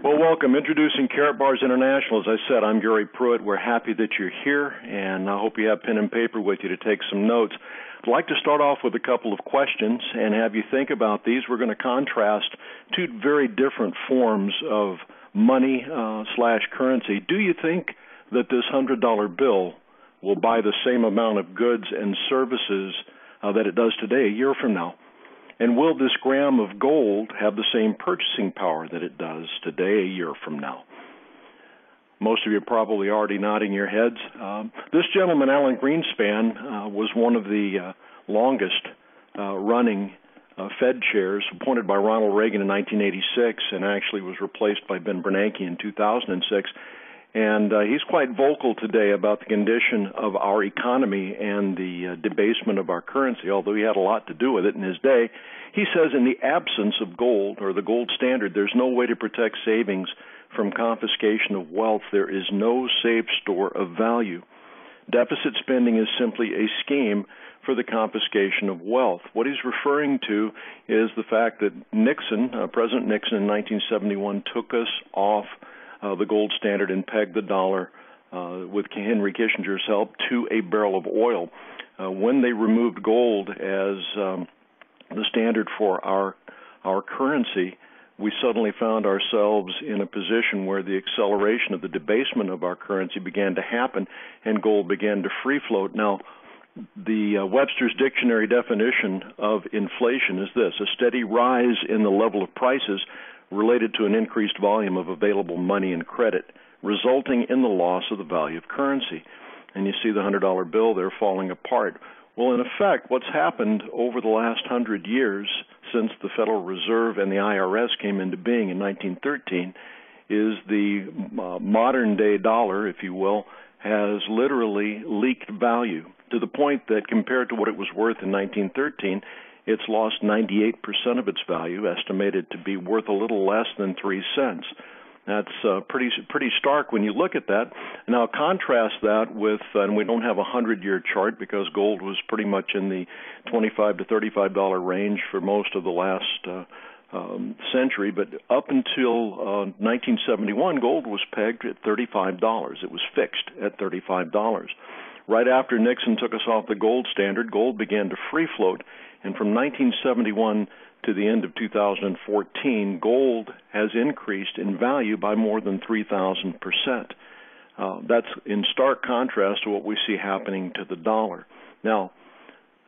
Well, welcome. Introducing Karatbars International. As I said, I'm Gary Pruitt. We're happy that you're here, and I hope you have pen and paper with you to take some notes. I'd like to start off with a couple of questions and have you think about these. We're going to contrast two very different forms of money slash currency. Do you think that this $100 bill will buy the same amount of goods and services that it does today a year from now? And will this gram of gold have the same purchasing power that it does today a year from now? Most of you are probably already nodding your heads. This gentleman, Alan Greenspan, was one of the longest running Fed chairs, appointed by Ronald Reagan in 1986 and actually was replaced by Ben Bernanke in 2006. And he's quite vocal today about the condition of our economy and the debasement of our currency, although he had a lot to do with it in his day. He says in the absence of gold, or the gold standard, there's no way to protect savings from confiscation of wealth. There is no safe store of value. Deficit spending is simply a scheme for the confiscation of wealth. What he's referring to is the fact that President Nixon in 1971 took us off the gold standard and pegged the dollar with Henry Kissinger's help to a barrel of oil. When they removed gold as the standard for our currency, we suddenly found ourselves in a position where the acceleration of the debasement of our currency began to happen and gold began to free float. Now, the Webster's Dictionary definition of inflation is this: a steady rise in the level of prices related to an increased volume of available money and credit, resulting in the loss of the value of currency. And you see the $100 bill there falling apart. Well, in effect, what's happened over the last 100 years since the Federal Reserve and the IRS came into being in 1913 is the modern-day dollar, if you will, has literally leaked value to the point that compared to what it was worth in 1913, it's lost 98% of its value, estimated to be worth a little less than 3 cents. That's pretty stark when you look at that. Now contrast that with, and we don't have a 100-year chart because gold was pretty much in the $25 to $35 range for most of the last century, but up until 1971, gold was pegged at $35. It was fixed at $35. Right after Nixon took us off the gold standard, gold began to free float, and from 1971 to the end of 2014, gold has increased in value by more than 3,000%. That's in stark contrast to what we see happening to the dollar. Now,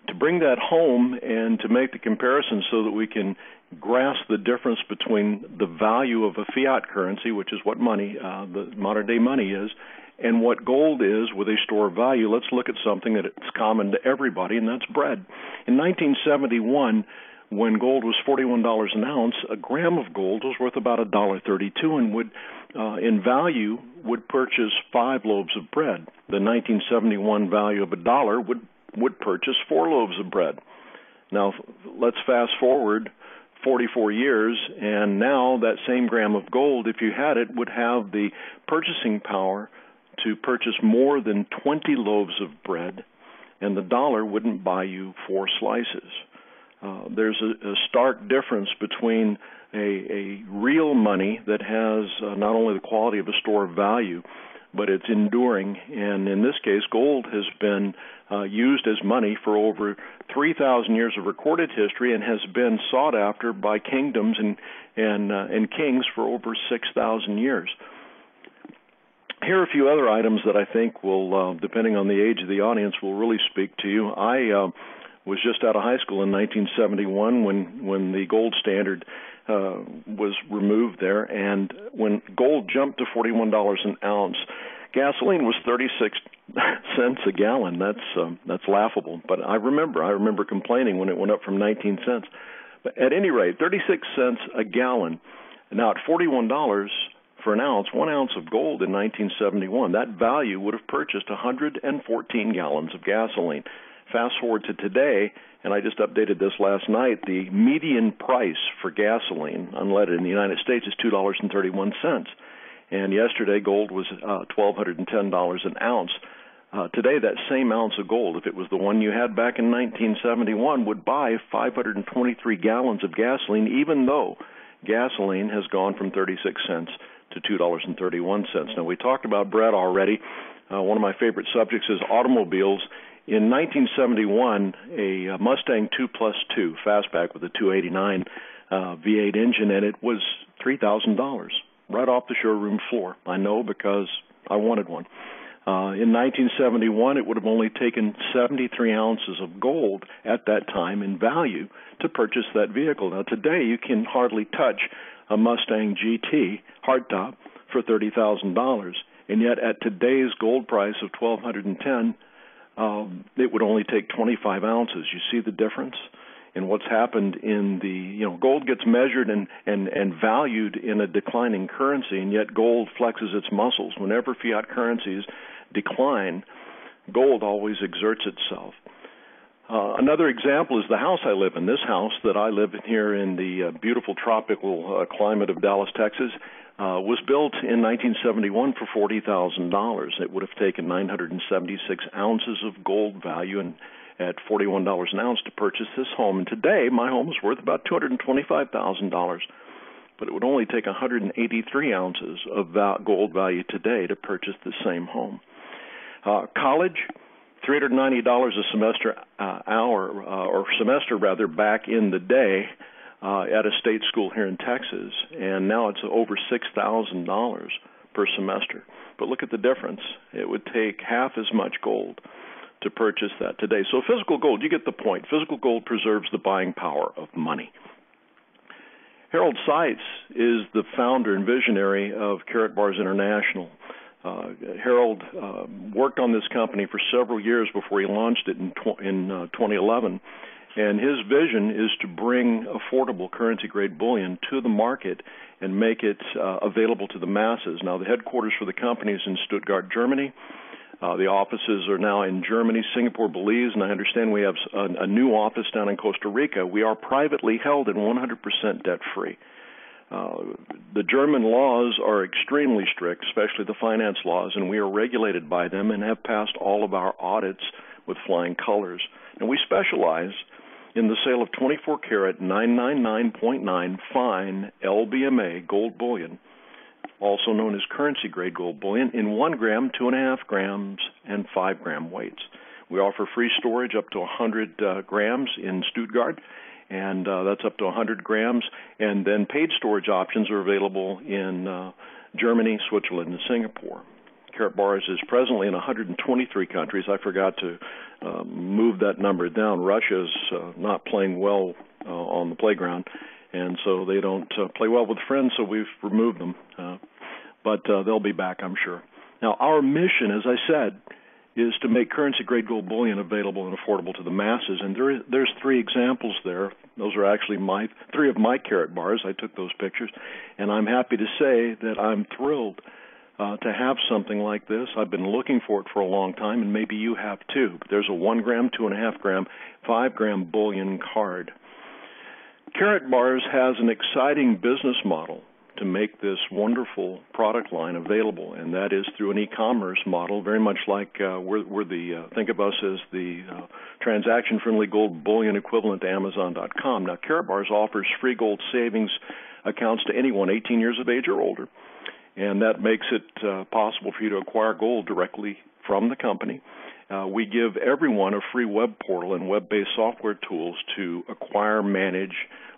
to bring that home and to make the comparison so that we can grasp the difference between the value of a fiat currency, which is what money, the modern-day money is, and what gold is with a store of value, let's look at something that is common to everybody, and that's bread. In 1971, when gold was $41 an ounce, a gram of gold was worth about $1.32 and would, in value, would purchase 5 loaves of bread. The 1971 value of $1 would purchase 4 loaves of bread. Now, let's fast forward 44 years, and now that same gram of gold, if you had it, would have the purchasing power to purchase more than 20 loaves of bread, and the dollar wouldn't buy you 4 slices. There's a stark difference between a real money that has not only the quality of a store of value, but it's enduring. And in this case, gold has been used as money for over 3,000 years of recorded history and has been sought after by kingdoms and kings for over 6,000 years. Here are a few other items that I think will, depending on the age of the audience, will really speak to you. I was just out of high school in 1971 when the gold standard was removed there, and when gold jumped to $41 an ounce, gasoline was 36 cents a gallon. That's laughable. But I remember complaining when it went up from 19 cents. But at any rate, 36 cents a gallon. Now at $41 for an ounce, 1 ounce of gold in 1971, that value would have purchased 114 gallons of gasoline. Fast forward to today, and I just updated this last night, the median price for gasoline, unleaded in the United States, is $2.31. And yesterday, gold was $1,210 an ounce. Today, that same ounce of gold, if it was the one you had back in 1971, would buy 523 gallons of gasoline, even though gasoline has gone from 36 cents to $2.31. Now, we talked about Brett already. One of my favorite subjects is automobiles. In 1971, a Mustang 2+2 fastback with a 289 V8 engine, and it was $3,000 right off the showroom floor. I know because I wanted one. In 1971, it would have only taken 73 ounces of gold at that time in value to purchase that vehicle. Now, today, you can hardly touch a Mustang GT hardtop for $30,000, and yet at today's gold price of $1,210, it would only take 25 ounces. You see the difference in what's happened in the, gold gets measured and valued in a declining currency, and yet gold flexes its muscles. Whenever fiat currencies decline, gold always exerts itself. Another example is the house I live in. This house that I live in here in the beautiful tropical climate of Dallas, Texas, was built in 1971 for $40,000. It would have taken 976 ounces of gold value and at $41 an ounce to purchase this home. And today, my home is worth about $225,000. But it would only take 183 ounces of gold value today to purchase the same home. College, $390 a semester back in the day at a state school here in Texas, and now it's over $6,000 per semester. But look at the difference. It would take half as much gold to purchase that today. So physical gold, you get the point. Physical gold preserves the buying power of money. Harold Seitz is the founder and visionary of Karatbars International. Harold worked on this company for several years before he launched it in 2011, and his vision is to bring affordable currency-grade bullion to the market and make it available to the masses. Now, the headquarters for the company is in Stuttgart, Germany. The offices are now in Germany, Singapore, Belize, and I understand we have a new office down in Costa Rica. We are privately held and 100% debt-free. The German laws are extremely strict, especially the finance laws, and we are regulated by them and have passed all of our audits with flying colors. And we specialize in the sale of 24-karat 999.9 fine LBMA gold bullion, also known as currency-grade gold bullion, in 1 gram, 2.5 grams, and 5-gram weights. We offer free storage up to 100 grams in Stuttgart, and that's up to 100 grams. And then paid storage options are available in Germany, Switzerland, and Singapore. Karatbars is presently in 123 countries. I forgot to move that number down. Russia's not playing well on the playground, and so they don't play well with friends, so we've removed them. But they'll be back, I'm sure. Now, our mission, as I said, is to make currency-grade gold bullion available and affordable to the masses. And there's 3 examples there. Those are actually 3 of my Karatbars. I took those pictures. And I'm happy to say that I'm thrilled to have something like this. I've been looking for it for a long time, and maybe you have too. There's a 1 gram, 2.5 gram, 5-gram bullion card. Karatbars has an exciting business model to make this wonderful product line available, and that is through an e-commerce model, very much like think of us as the transaction-friendly gold bullion equivalent to Amazon.com. Now, Karatbars offers free gold savings accounts to anyone 18 years of age or older, and that makes it possible for you to acquire gold directly from the company. We give everyone a free web portal and web-based software tools to acquire, manage,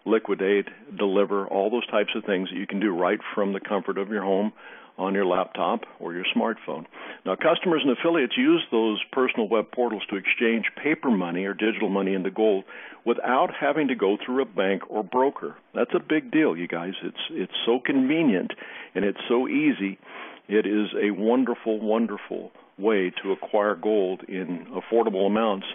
liquidate, deliver, all those types of things that you can do right from the comfort of your home on your laptop or your smartphone. Now, customers and affiliates use those personal web portals to exchange paper money or digital money into gold without having to go through a bank or broker. That's a big deal, you guys. It's so convenient and it's so easy. It is a wonderful, wonderful way to acquire gold in affordable amounts.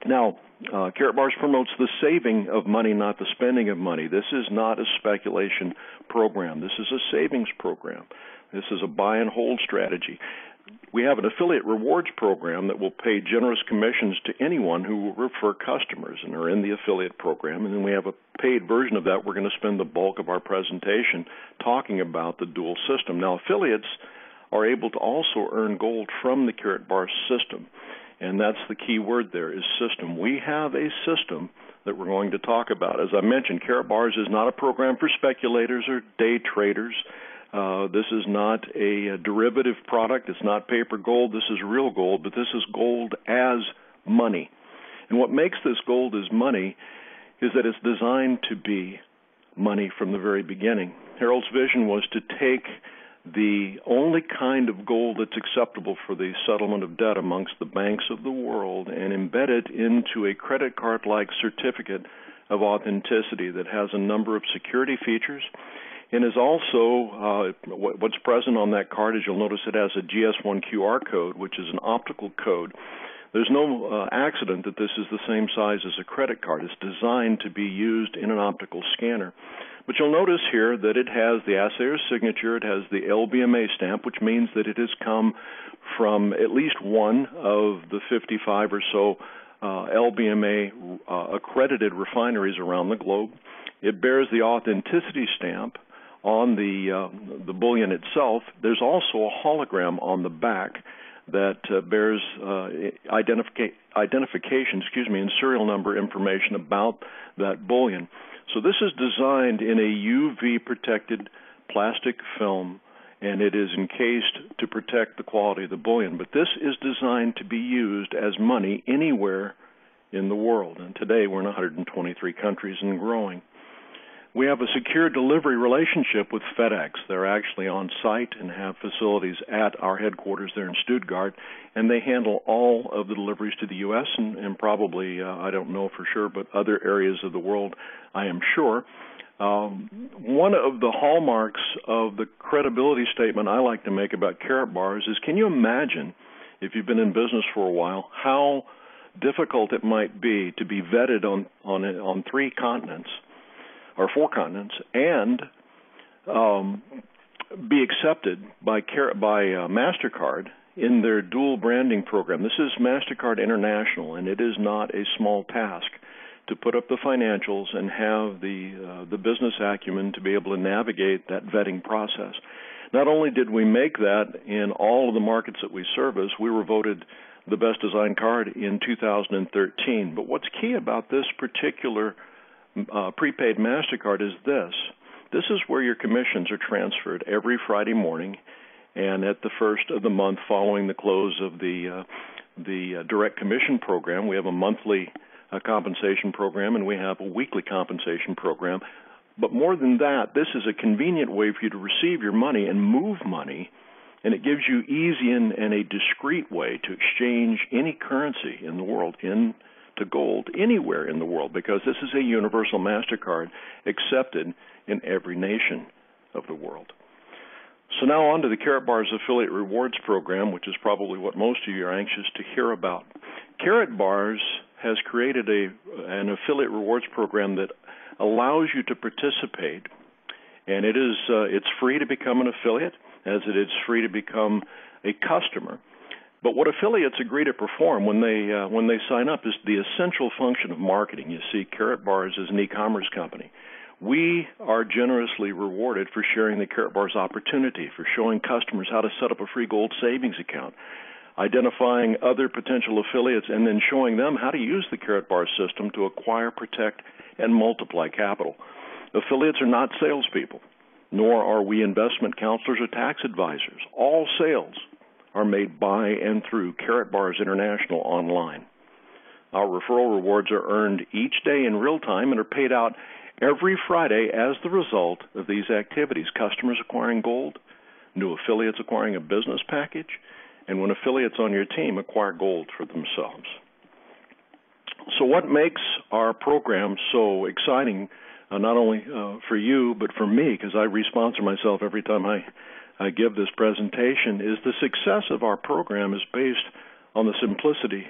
Now, Karatbars promotes the saving of money, not the spending of money. This is not a speculation program. This is a savings program. This is a buy and hold strategy. We have an affiliate rewards program that will pay generous commissions to anyone who will refer customers and are in the affiliate program. And then we have a paid version of that. We're going to spend the bulk of our presentation talking about the dual system. Now, affiliates are able to also earn gold from the Karatbars system. And that's the key word there, is system. We have a system that we're going to talk about. As I mentioned, Karatbars is not a program for speculators or day traders. This is not a derivative product. It's not paper gold. This is real gold, but this is gold as money. And what makes this gold as money is that it's designed to be money from the very beginning. Harold's vision was to take the only kind of gold that's acceptable for the settlement of debt amongst the banks of the world and embed it into a credit card-like certificate of authenticity that has a number of security features and is also, what's present on that card is you'll notice it has a GS1 QR code, which is an optical code. There's no accident that this is the same size as a credit card. It's designed to be used in an optical scanner. But you'll notice here that it has the assayer's signature, it has the LBMA stamp, which means that it has come from at least one of the 55 or so LBMA accredited refineries around the globe. It bears the authenticity stamp on the bullion itself. There's also a hologram on the back that bears identification, and serial number information about that bullion. So this is designed in a UV-protected plastic film, and it is encased to protect the quality of the bullion. But this is designed to be used as money anywhere in the world. And today we're in 123 countries and growing. We have a secure delivery relationship with FedEx. They're actually on site and have facilities at our headquarters there in Stuttgart, and they handle all of the deliveries to the U.S. and probably, I don't know for sure, but other areas of the world, I am sure. One of the hallmarks of the credibility statement I like to make about Karatbars is, can you imagine, if you've been in business for a while, how difficult it might be to be vetted on 3 continents, or 4 continents, and be accepted by MasterCard in their dual branding program. This is MasterCard International, and it is not a small task to put up the financials and have the business acumen to be able to navigate that vetting process. Not only did we make that in all of the markets that we service, we were voted the best designed card in 2013. But what's key about this particular prepaid MasterCard is this. This is where your commissions are transferred every Friday morning and at the first of the month following the close of the direct commission program. We have a monthly compensation program and we have a weekly compensation program. But more than that, this is a convenient way for you to receive your money and move money, and it gives you easy and a discreet way to exchange any currency in the world into gold anywhere in the world, because this is a universal MasterCard accepted in every nation of the world. So now on to the Karatbars Affiliate Rewards Program, which is probably what most of you are anxious to hear about. Karatbars has created an affiliate rewards program that allows you to participate, and it's free to become an affiliate, as it is free to become a customer. But what affiliates agree to perform when they sign up is the essential function of marketing. You see, Karatbars is an e-commerce company. We are generously rewarded for sharing the Karatbars opportunity, for showing customers how to set up a free gold savings account, identifying other potential affiliates, and then showing them how to use the Karatbars system to acquire, protect, and multiply capital. Affiliates are not salespeople, nor are we investment counselors or tax advisors. All sales are made by and through Karatbars International online. Our referral rewards are earned each day in real time and are paid out every Friday as the result of these activities. Customers acquiring gold, new affiliates acquiring a business package, and when affiliates on your team acquire gold for themselves. So what makes our program so exciting, not only for you, but for me, because I re-sponsor myself every time I give this presentation, is the success of our program is based on the simplicity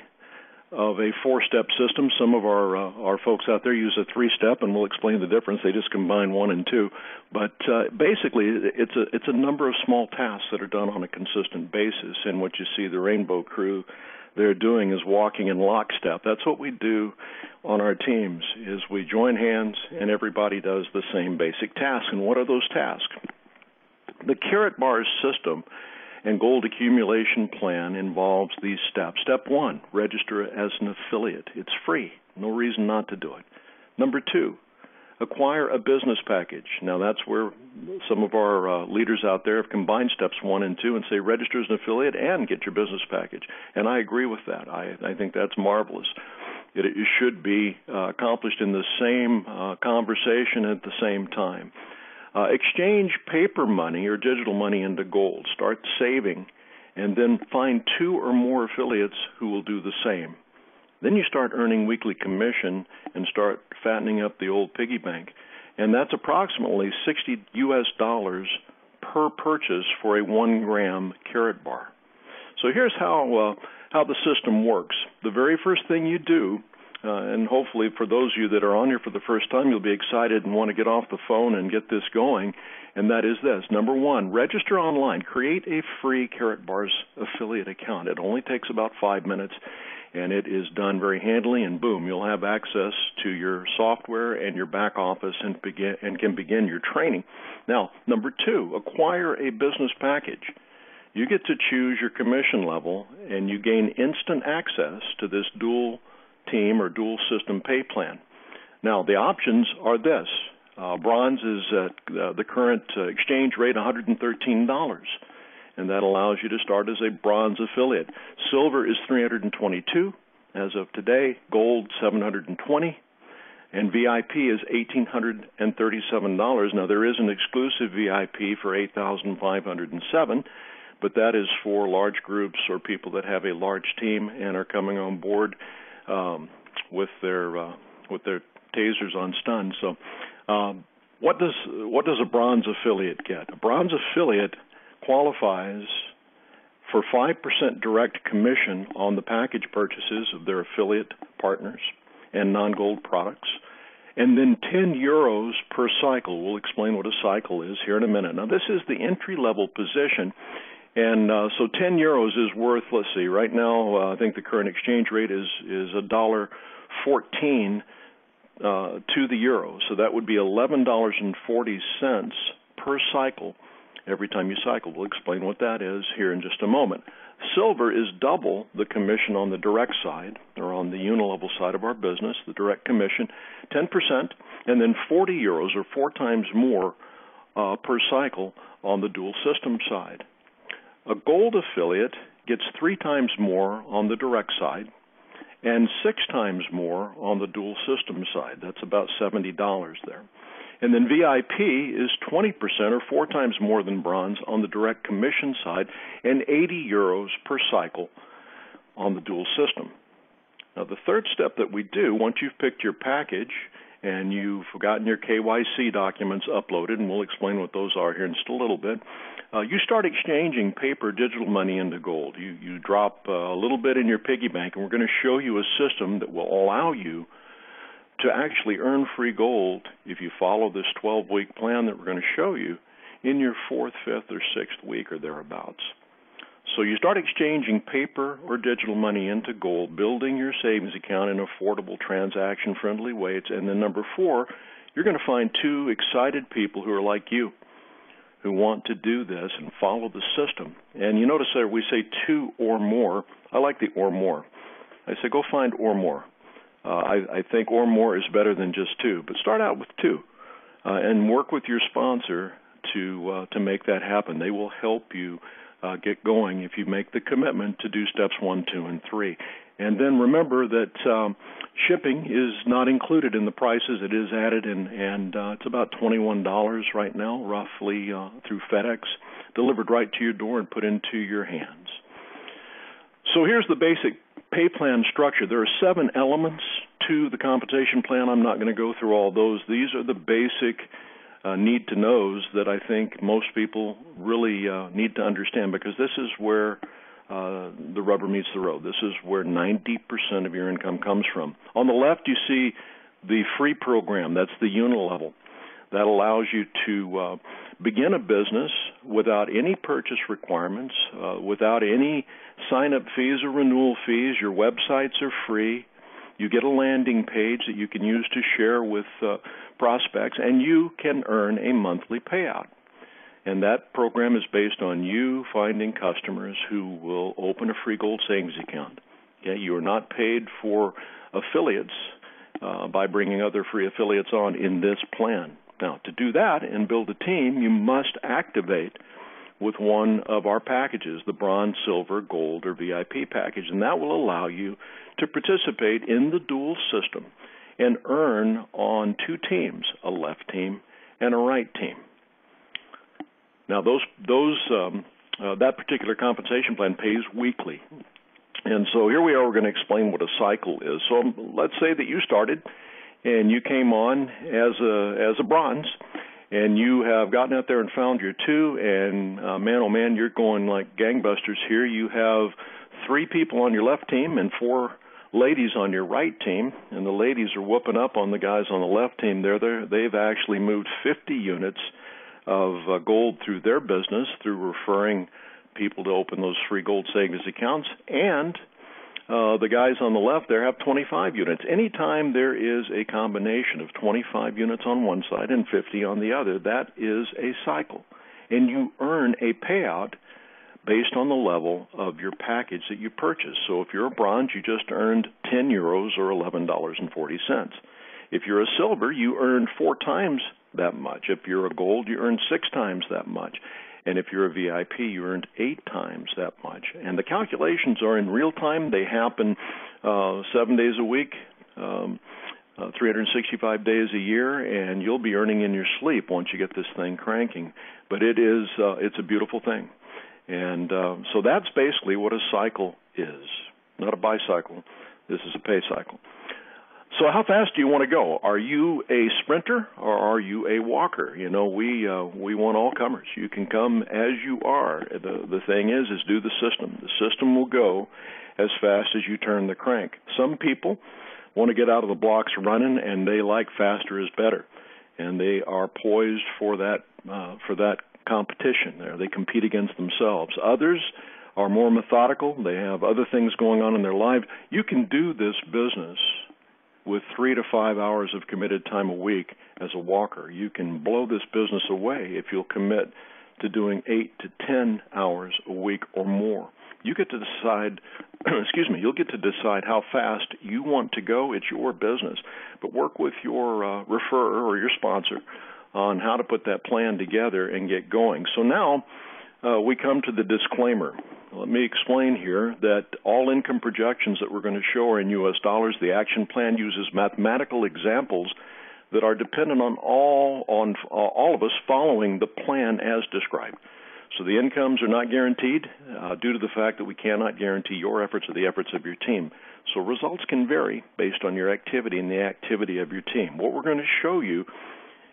of a 4-step system. Some of our folks out there use a 3-step, and we'll explain the difference. They just combine 1 and 2. But basically, it's a number of small tasks that are done on a consistent basis. And what you see the Rainbow Crew they're doing is walking in lockstep. That's what we do on our teams, is we join hands and everybody does the same basic tasks. And what are those tasks? The Karatbars system and gold accumulation plan involves these steps. Step 1, register as an affiliate. It's free. No reason not to do it. Number 2, acquire a business package. Now, that's where some of our leaders out there have combined steps 1 and 2 and say register as an affiliate and get your business package. And I agree with that. I think that's marvelous. It should be accomplished in the same conversation at the same time. Exchange paper money or digital money into gold. Start saving, and then find 2 or more affiliates who will do the same. Then you start earning weekly commission and start fattening up the old piggy bank. And that's approximately $60 per purchase for a 1-gram Karatbar. So here's how the system works. The very first thing you do, and hopefully for those of you that are on here for the first time, you'll be excited and want to get off the phone and get this going, and that is this. Number 1, register online. Create a free Karatbars affiliate account. It only takes about 5 minutes, and it is done very handily, and boom, you'll have access to your software and your back office and can begin your training. Now, number 2, acquire a business package. You get to choose your commission level, and you gain instant access to this dual team or dual system pay plan. Now, the options are this. Bronze is at the current exchange rate $113, and that allows you to start as a bronze affiliate. Silver is $322 as of today, gold $720, and VIP is $1,837. Now, there is an exclusive VIP for $8,507, but that is for large groups or people that have a large team and are coming on board with their tasers on stun. So, what does a bronze affiliate get? A bronze affiliate qualifies for 5% direct commission on the package purchases of their affiliate partners and non-gold products, and then 10 euros per cycle. We'll explain what a cycle is here in a minute. Now, this is the entry-level position, and so 10 euros is worth, let's see, right now I think the current exchange rate is $1.14 to the euro, so that would be $11.40 per cycle every time you cycle. We'll explain what that is here in just a moment. Silver is double the commission on the direct side, or on the unilevel side of our business, the direct commission, 10%, and then 40 euros, or 4 times more per cycle on the dual system side. A gold affiliate gets 3 times more on the direct side and 6 times more on the dual system side. That's about $70 there. And then VIP is 20% or 4 times more than bronze on the direct commission side and 80 euros per cycle on the dual system. Now, the third step that we do, once you've picked your package and you've gotten your KYC documents uploaded, and we'll explain what those are here in just a little bit, you start exchanging paper digital money into gold. You drop a little bit in your piggy bank, and we're going to show you a system that will allow you to actually earn free gold if you follow this 12-week plan that we're going to show you in your 4th, 5th, or 6th week or thereabouts. So you start exchanging paper or digital money into gold, building your savings account in affordable, transaction-friendly ways, and then number 4, you're going to find 2 excited people who are like you, who want to do this and follow the system. And you notice there we say 2 or more. I like the or more. I say go find or more. I think or more is better than just 2, but start out with 2 and work with your sponsor to make that happen. They will help you get going if you make the commitment to do steps 1, 2, and 3. And then remember that shipping is not included in the prices. It is added, and it's about $21 right now, roughly, through FedEx, delivered right to your door and put into your hands. So here's the basic pay plan structure. There are 7 elements to the compensation plan. I'm not going to go through all those. These are the basic need-to-knows that I think most people really need to understand, because this is where the rubber meets the road. This is where 90% of your income comes from. On the left, you see the free program. That's the unilevel. That allows you to begin a business without any purchase requirements, without any sign-up fees or renewal fees. Your websites are free. You get a landing page that you can use to share with prospects, and you can earn a monthly payout. And that program is based on you finding customers who will open a free gold savings account. Okay? You are not paid for affiliates by bringing other free affiliates on in this plan. Now, to do that and build a team, you must activate with one of our packages, the bronze, silver, gold, or VIP package, and that will allow you to participate in the dual system and earn on two teams, a left team and a right team. Now, that particular compensation plan pays weekly. And so here we are, we're going to explain what a cycle is. So let's say that you started and you came on as a bronze, and you have gotten out there and found your two, and man, oh man, you're going like gangbusters here. You have 3 people on your left team and 4 ladies on your right team, and the ladies are whooping up on the guys on the left team. They've actually moved 50 units of gold through their business through referring people to open those free gold savings accounts, and the guys on the left there have 25 units. Anytime there is a combination of 25 units on one side and 50 on the other, that is a cycle, and you earn a payout based on the level of your package that you purchase. So if you're a bronze, you just earned 10 euros or $11.40. If you're a silver, you earn 4 times that much. If you're a gold, you earn 6 times that much. And if you're a VIP, you earned 8 times that much. And the calculations are in real time. They happen 7 days a week, 365 days a year, and you'll be earning in your sleep once you get this thing cranking. But it's a beautiful thing. And so that's basically what a cycle is. Not a bicycle. This is a pay cycle. So how fast do you want to go? Are you a sprinter or are you a walker? You know, we want all comers. You can come as you are. The thing is do the system. The system will go as fast as you turn the crank. Some people want to get out of the blocks running, and they like faster is better, and they are poised for that competition. They compete against themselves. Others are more methodical. They have other things going on in their life. You can do this business with 3 to 5 hours of committed time a week as a walker. You can blow this business away if you'll commit to doing 8 to 10 hours a week or more. You get to decide, you'll get to decide how fast you want to go. It's your business. But work with your referrer or your sponsor on how to put that plan together and get going. So now we come to the disclaimer. Let me explain here that all income projections that we're going to show are in U.S. dollars. The action plan uses mathematical examples that are dependent on all of us following the plan as described. So the incomes are not guaranteed due to the fact that we cannot guarantee your efforts or the efforts of your team. So results can vary based on your activity and the activity of your team. What we're going to show you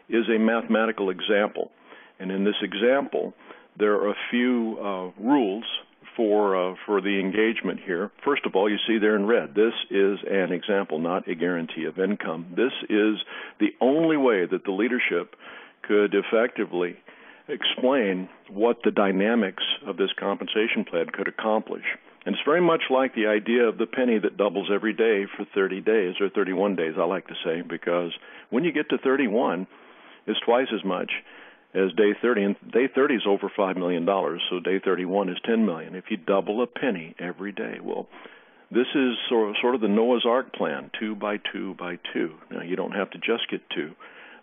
is a mathematical example. And in this example, there are a few rules for the engagement here. First of all, you see there in red, this is an example, not a guarantee of income. This is the only way that the leadership could effectively explain what the dynamics of this compensation plan could accomplish. And it's very much like the idea of the penny that doubles every day for 30 days, or 31 days, I like to say, because when you get to 31, it's twice as much as day 30, and day 30 is over $5 million, so day 31 is $10 million. If you double a penny every day, well, this is sort of the Noah's Ark plan, 2 by 2 by 2. Now, you don't have to just get 2,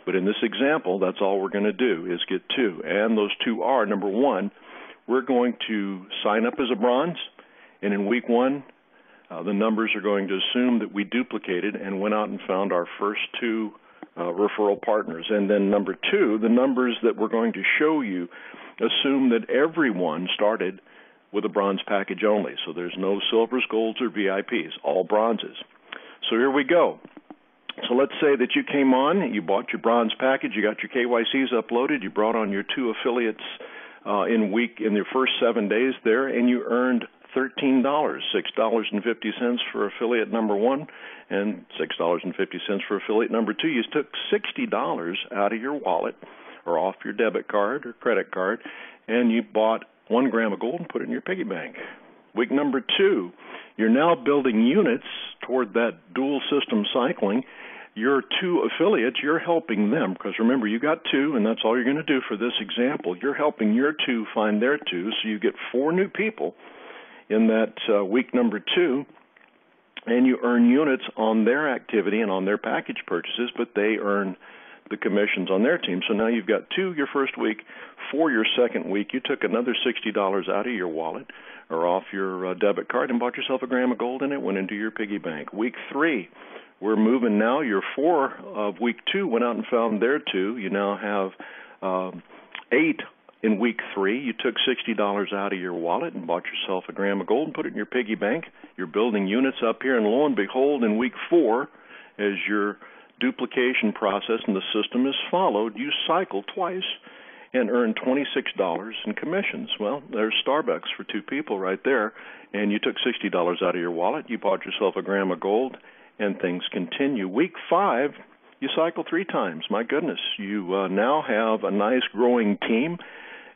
but in this example, that's all we're going to do is get 2, and those 2 are, number 1, we're going to sign up as a bronze, and in week 1, the numbers are going to assume that we duplicated and went out and found our first 2 referral partners. And then number 2, the numbers that we're going to show you assume that everyone started with a bronze package only. So there's no silvers, golds, or VIPs, all bronzes. So here we go. So let's say that you came on, you bought your bronze package, you got your KYCs uploaded, you brought on your 2 affiliates in your first 7 days there, and you earned $13, $6.50 for affiliate number 1 and $6.50 for affiliate number 2. You took $60 out of your wallet or off your debit card or credit card, and you bought 1 gram of gold and put it in your piggy bank. Week number 2, you're now building units toward that dual system cycling. Your 2 affiliates, you're helping them, because remember, you got 2, and that's all you're going to do for this example. You're helping your 2 find their 2, so you get 4 new people in that week number 2, and you earn units on their activity and on their package purchases, but they earn the commissions on their team. So now you've got 2 your first week, 4 your second week. You took another $60 out of your wallet or off your debit card and bought yourself a gram of gold, and it went into your piggy bank. Week 3, we're moving now. Your 4 of week 2 went out and found their 2. You now have 8 in week 3. You took $60 out of your wallet and bought yourself a gram of gold and put it in your piggy bank. You're building units up here, and lo and behold, in week 4, as your duplication process in the system is followed, you cycle twice and earn $26 in commissions. Well, there's Starbucks for 2 people right there, and you took $60 out of your wallet, you bought yourself a gram of gold, and things continue. Week 5, you cycle 3 times. My goodness, you now have a nice growing team.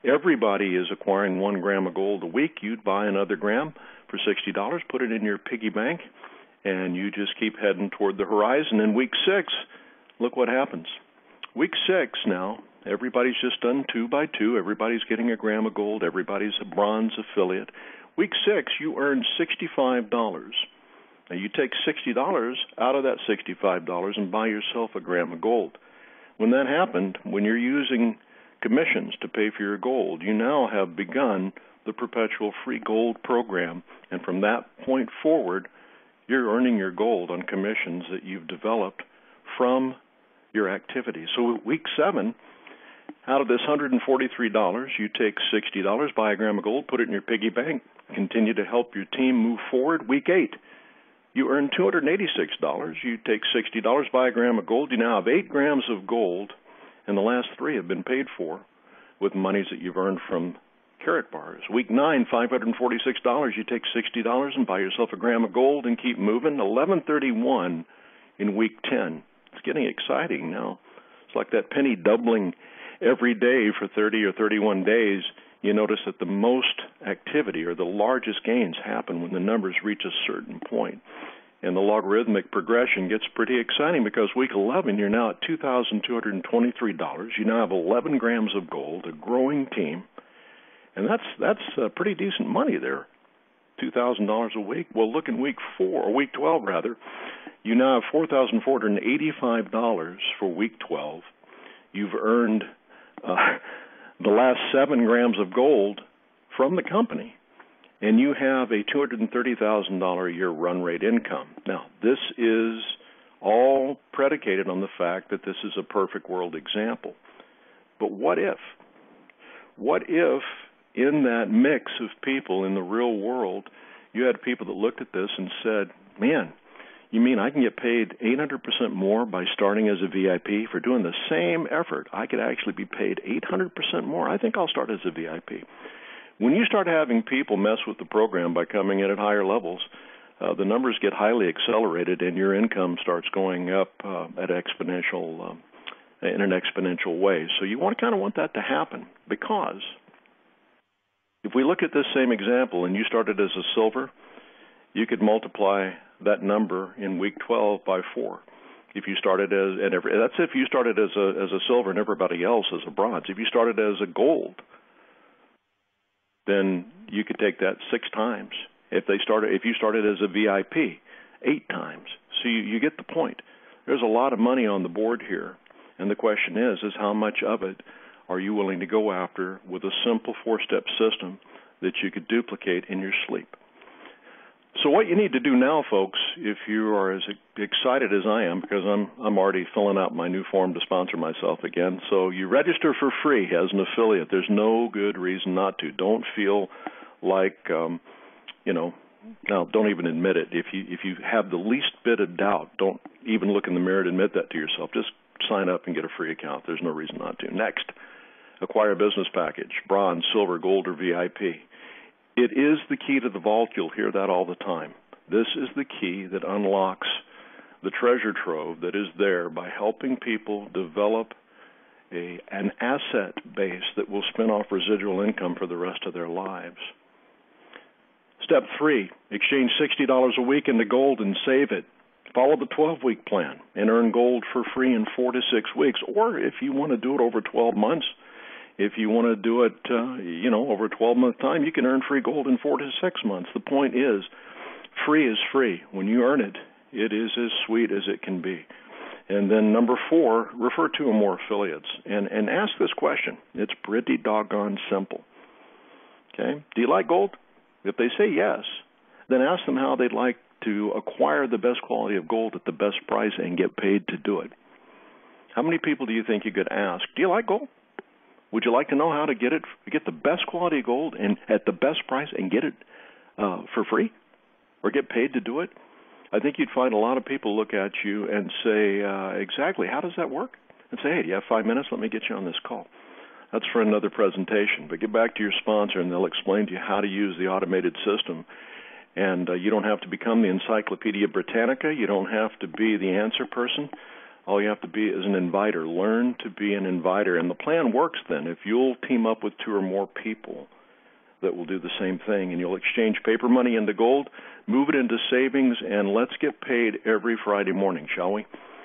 Everybody is acquiring 1 gram of gold a week. You'd buy another gram for $60, put it in your piggy bank, and you just keep heading toward the horizon. In week 6, look what happens. Week 6 now, everybody's just done 2 by 2. Everybody's getting a gram of gold. Everybody's a bronze affiliate. Week 6, you earn $65. Now, you take $60 out of that $65 and buy yourself a gram of gold. When that happened, when you're using commissions to pay for your gold, you now have begun the perpetual free gold program, and from that point forward, you're earning your gold on commissions that you've developed from your activity. So week 7, out of this $143, you take $60, buy a gram of gold, put it in your piggy bank, continue to help your team move forward. Week 8, you earn $286. You take $60, buy a gram of gold. You now have 8 grams of gold, and the last 3 have been paid for with monies that you've earned from Karatbars. Week 9, $546. You take $60 and buy yourself a gram of gold and keep moving. $1131 in week 10. It's getting exciting now. It's like that penny doubling every day for 30 or 31 days. You notice that the most activity or the largest gains happen when the numbers reach a certain point. And the logarithmic progression gets pretty exciting because week 11, you're now at $2,223. You now have 11 grams of gold, a growing team. And that's pretty decent money there, $2,000 a week. Well, look in week 4, or week 12 rather, you now have $4,485 for week 12. You've earned the last 7 grams of gold from the company, and you have a $230,000 a year run rate income. Now, this is all predicated on the fact that this is a perfect world example. But what if? What if in that mix of people in the real world, you had people that looked at this and said, man, you mean I can get paid 800% more by starting as a VIP for doing the same effort? I could actually be paid 800% more. I think I'll start as a VIP. When you start having people mess with the program by coming in at higher levels, the numbers get highly accelerated and your income starts going up in an exponential way. So you want that to happen, because if we look at this same example and you started as a silver, you could multiply that number in week 12 by 4. If you started that's if you started as a silver and everybody else as a bronze. If you started as a gold, then you could take that 6 times. If you started as a VIP, 8 times. So you get the point. There's a lot of money on the board here, and the question is how much of it are you willing to go after with a simple 4-step system that you could duplicate in your sleep? So what you need to do now, folks, if you are as excited as I am, because I'm already filling out my new form to sponsor myself again. So you register for free as an affiliate. There's no good reason not to. Don't feel like, now don't even admit it. If you have the least bit of doubt, don't even look in the mirror and admit that to yourself. Just sign up and get a free account. There's no reason not to. Next, acquire a business package, bronze, silver, gold, or VIP. It is the key to the vault. You'll hear that all the time. This is the key that unlocks the treasure trove that is there by helping people develop an asset base that will spin off residual income for the rest of their lives. Step 3, exchange $60 a week into gold and save it. Follow the 12-week plan and earn gold for free in 4 to 6 weeks. Or if you want to do it over 12 months, if you want to do it, over a 12-month time, you can earn free gold in 4 to 6 months. The point is, Free is free. When you earn it, it is as sweet as it can be. And then number 4, refer 2 or more affiliates and ask this question. It's pretty doggone simple. Okay? Do you like gold? If they say yes, then ask them how they'd like to acquire the best quality of gold at the best price and get paid to do it. How many people do you think you could ask, do you like gold? Would you like to know how to get the best quality of gold and at the best price and get it for free or get paid to do it? I think you'd find a lot of people look at you and say, exactly, how does that work? And say, hey, do you have 5 minutes? Let me get you on this call. That's for another presentation. But get back to your sponsor, and they'll explain to you how to use the automated system. And you don't have to become the Encyclopedia Britannica. You don't have to be the answer person. All you have to be is an inviter. Learn to be an inviter. And the plan works then if you'll team up with 2 or more people that will do the same thing, and you'll exchange paper money into gold, move it into savings, and let's get paid every Friday morning, shall we?